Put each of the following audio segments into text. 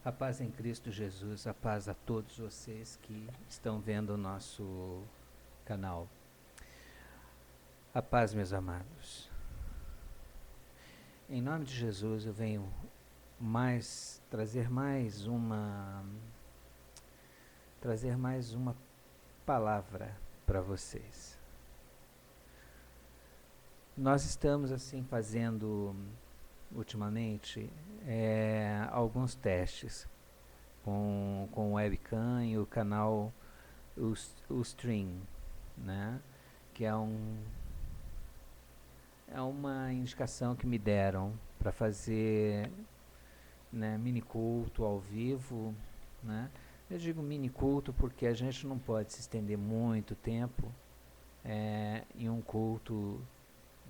A paz em Cristo Jesus, a paz a todos vocês que estão vendo o nosso canal. A paz, meus amados. Em nome de Jesus, eu venho trazer mais uma palavra para vocês. Nós estamos assim fazendo ultimamente alguns testes com o webcam e o canal o Stream, né? Que é uma indicação que me deram para fazer, né, mini culto ao vivo, né? Eu digo mini culto porque a gente não pode se estender muito tempo em um culto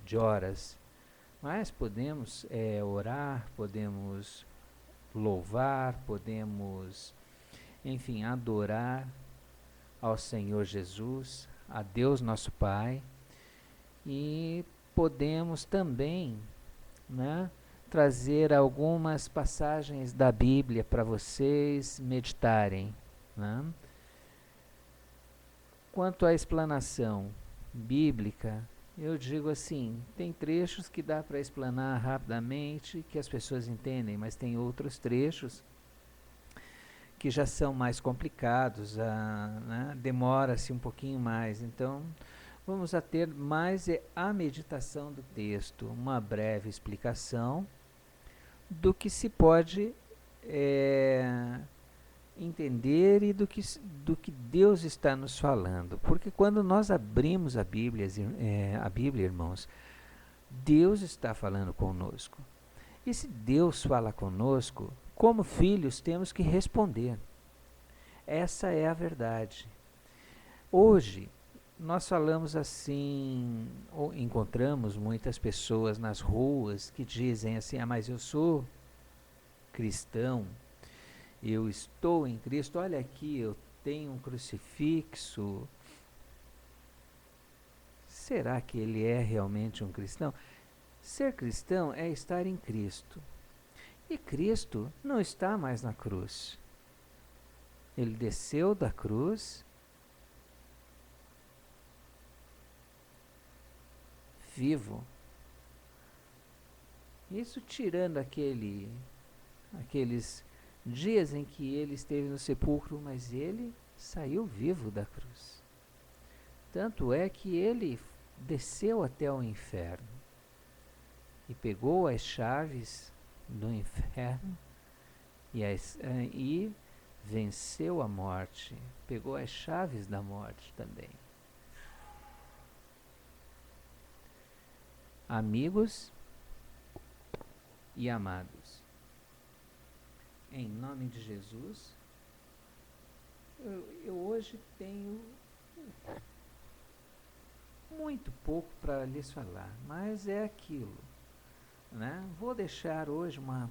de horas, mas podemos orar, podemos louvar, podemos, enfim, adorar ao Senhor Jesus, a Deus nosso Pai, e podemos também, né, trazer algumas passagens da Bíblia para vocês meditarem, né? Quanto à explanação bíblica, eu digo assim, tem trechos que dá para explanar rapidamente, que as pessoas entendem, mas tem outros trechos que já são mais complicados, né? Demora-se um pouquinho mais. Então, vamos a ter mais a meditação do texto, uma breve explicação do que se pode entender e do que Deus está nos falando. Porque quando nós abrimos a Bíblia, irmãos, Deus está falando conosco. E se Deus fala conosco, como filhos temos que responder. Essa é a verdade. Hoje, nós falamos assim, ou encontramos muitas pessoas nas ruas que dizem assim, mas eu sou cristão, eu estou em Cristo, olha aqui, eu tenho um crucifixo. Será que ele é realmente um cristão? Ser cristão é estar em Cristo. E Cristo não está mais na cruz. Ele desceu da cruz, vivo. Isso tirando aqueles dias em que ele esteve no sepulcro, mas ele saiu vivo da cruz. Tanto é que ele desceu até o inferno e pegou as chaves do inferno e venceu a morte, pegou as chaves da morte também. Amigos e amados, em nome de Jesus, eu hoje tenho muito pouco para lhes falar, mas é aquilo, né? Vou deixar hoje uma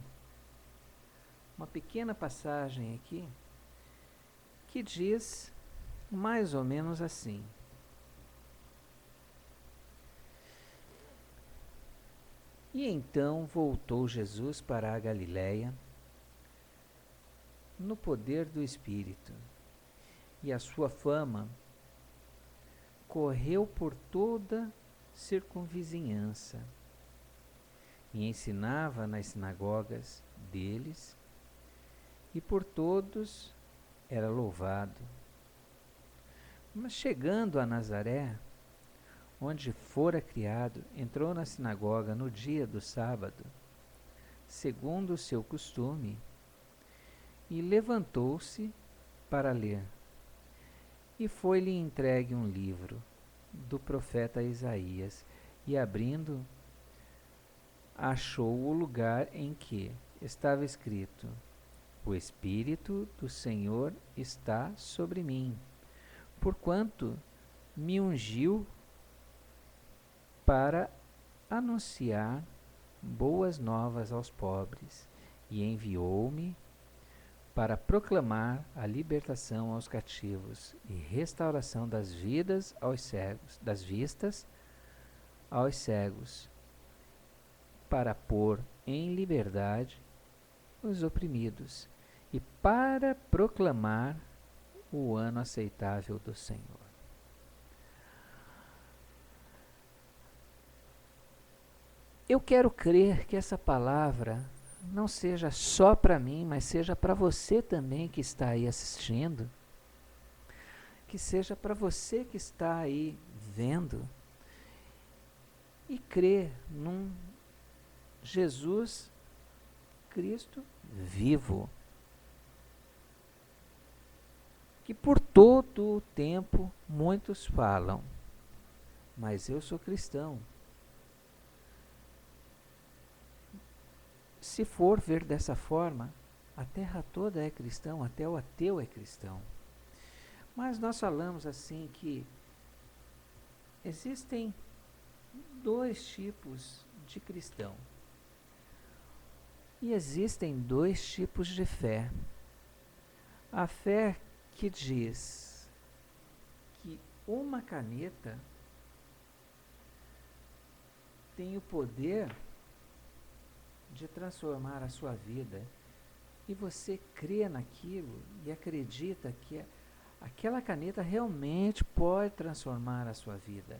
pequena passagem aqui que diz mais ou menos assim: E então voltou Jesus para a Galiléia no poder do Espírito, e a sua fama correu por toda circunvizinhança, e ensinava nas sinagogas deles, e por todos era louvado. Mas chegando a Nazaré, onde fora criado, entrou na sinagoga no dia do sábado, segundo o seu costume, e levantou-se para ler. E foi-lhe entregue um livro do profeta Isaías, e abrindo, achou o lugar em que estava escrito: O Espírito do Senhor está sobre mim, porquanto me ungiu para anunciar boas novas aos pobres, e enviou-me para proclamar a libertação aos cativos e restauração das vidas aos cegos, das vistas aos cegos, para pôr em liberdade os oprimidos e para proclamar o ano aceitável do Senhor. Eu quero crer que essa palavra não seja só para mim, mas seja para você também que está aí assistindo, que seja para você que está aí vendo, e crer num Jesus Cristo vivo, que por todo o tempo muitos falam, mas eu sou cristão. Se for ver dessa forma, a terra toda é cristã, até o ateu é cristão. Mas nós falamos assim que existem dois tipos de cristão. E existem dois tipos de fé. A fé que diz que uma caneta tem o poder de transformar a sua vida, e você crê naquilo e acredita que aquela caneta realmente pode transformar a sua vida,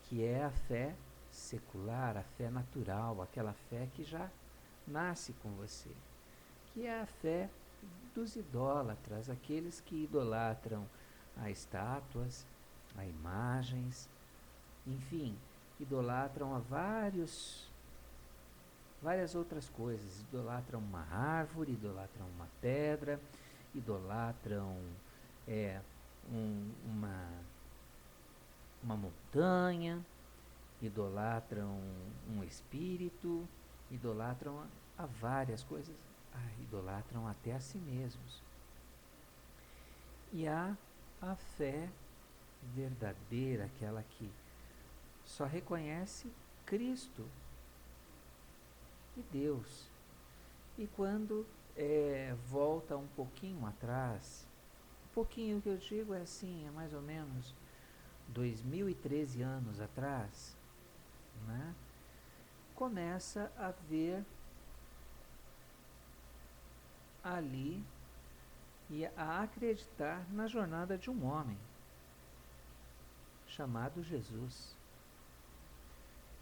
que é a fé secular, a fé natural, aquela fé que já nasce com você, que é a fé dos idólatras, aqueles que idolatram a estátuas, a imagens, enfim, idolatram a várias outras coisas, idolatram uma árvore, idolatram uma pedra, idolatram uma montanha, idolatram um espírito, idolatram a várias coisas, idolatram até a si mesmos. E há a fé verdadeira, aquela que só reconhece Cristo e Deus. E quando volta um pouquinho atrás, um pouquinho que eu digo é assim, é mais ou menos 2013 anos atrás, né, começa a ver ali e a acreditar na jornada de um homem chamado Jesus,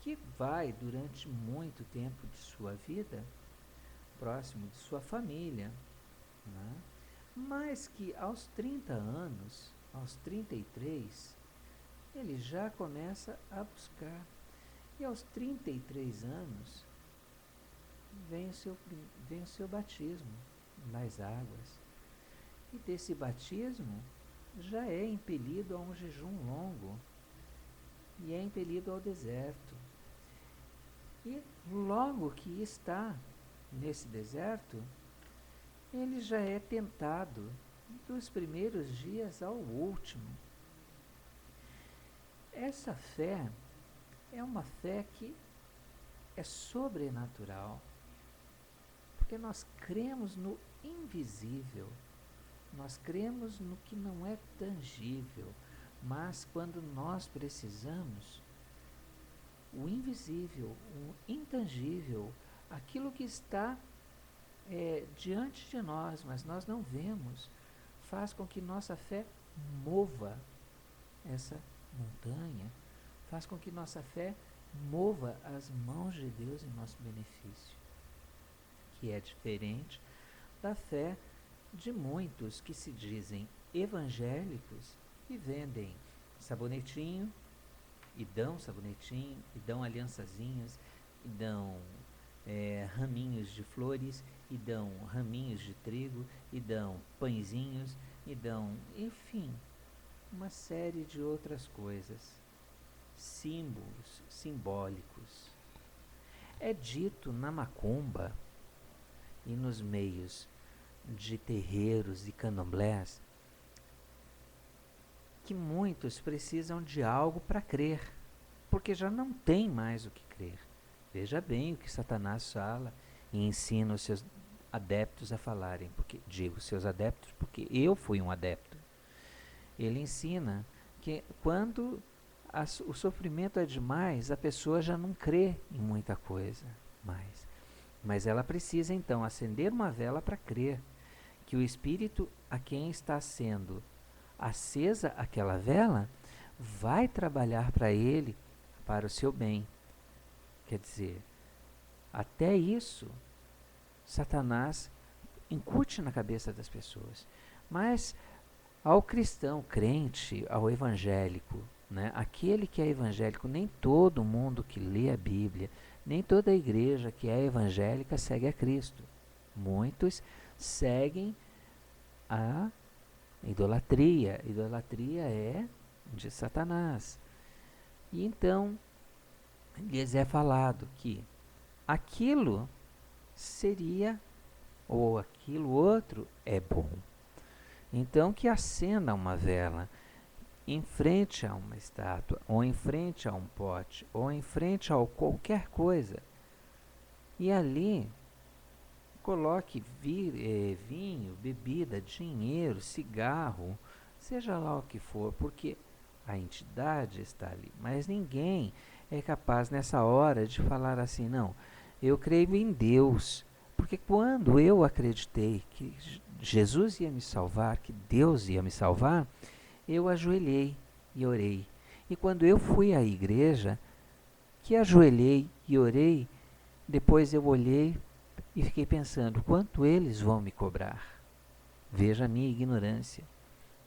que vai durante muito tempo de sua vida próximo de sua família, né? Mas que aos 30 anos, aos 33, ele já começa a buscar. E aos 33 anos vem o seu batismo nas águas. E desse batismo já é impelido a um jejum longo e é impelido ao deserto. E logo que está nesse deserto, ele já é tentado dos primeiros dias ao último. Essa fé é uma fé que é sobrenatural, porque nós cremos no invisível, nós cremos no que não é tangível, mas quando nós precisamos, o invisível, o intangível, aquilo que está diante de nós, mas nós não vemos, faz com que nossa fé mova essa montanha, faz com que nossa fé mova as mãos de Deus em nosso benefício, que é diferente da fé de muitos que se dizem evangélicos e vendem sabonetinho, e dão aliançazinhas, e dão raminhos de flores, e dão raminhos de trigo, e dão pãezinhos, e dão, enfim, uma série de outras coisas, símbolos, simbólicos. É dito na macumba e nos meios de terreiros e candomblés que muitos precisam de algo para crer, porque já não tem mais o que crer. Veja bem o que Satanás fala e ensina os seus adeptos a falarem, porque digo seus adeptos porque eu fui um adepto. Ele ensina que quando o sofrimento é demais, a pessoa já não crê em muita coisa mais. Mas ela precisa então acender uma vela para crer. que o espírito a quem está sendo acesa aquela vela vai trabalhar para ele, para o seu bem. Quer dizer, até isso, Satanás incute na cabeça das pessoas. Mas ao cristão, crente, ao evangélico, né, aquele que é evangélico, nem todo mundo que lê a Bíblia, nem toda a igreja que é evangélica segue a Cristo. Muitos seguem a idolatria. Idolatria é de Satanás. E então lhes é falado que aquilo seria, ou aquilo outro é bom. Então que acenda uma vela em frente a uma estátua, ou em frente a um pote, ou em frente a qualquer coisa, e ali coloque vinho, bebida, dinheiro, cigarro, seja lá o que for, porque a entidade está ali. Mas ninguém é capaz nessa hora de falar assim, não, eu creio em Deus. Porque quando eu acreditei que Jesus ia me salvar, que Deus ia me salvar, eu ajoelhei e orei. E quando eu fui à igreja, que ajoelhei e orei, depois eu olhei e fiquei pensando, quanto eles vão me cobrar? Veja a minha ignorância.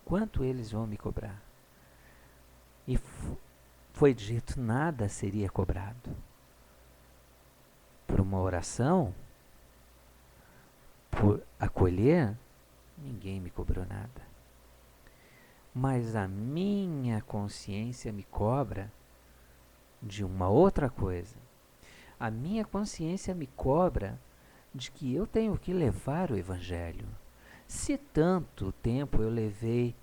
Quanto eles vão me cobrar? E foi dito, nada seria cobrado. Por uma oração, por acolher, ninguém me cobrou nada. Mas a minha consciência me cobra de uma outra coisa. A minha consciência me cobra de que eu tenho que levar o Evangelho. Se tanto tempo eu levei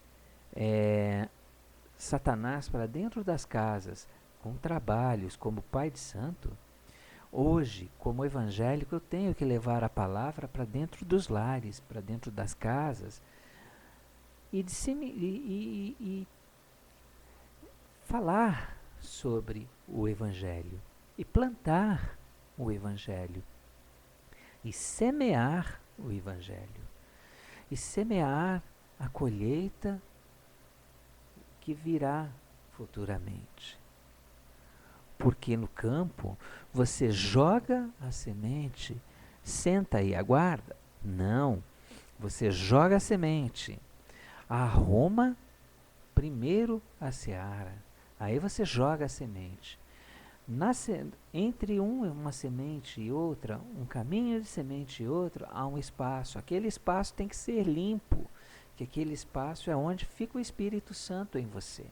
Satanás para dentro das casas, com trabalhos como pai de santo, hoje, como evangélico, eu tenho que levar a palavra para dentro dos lares, para dentro das casas, e falar sobre o Evangelho, e plantar o Evangelho, e semear o Evangelho, e semear a colheita que virá futuramente. Porque no campo você joga a semente, senta e aguarda? Não, você joga a semente, arruma primeiro a seara, aí você joga a semente. Entre uma semente e outra, um caminho de semente e outro, há um espaço. Aquele espaço tem que ser limpo, que aquele espaço é onde fica o Espírito Santo em você.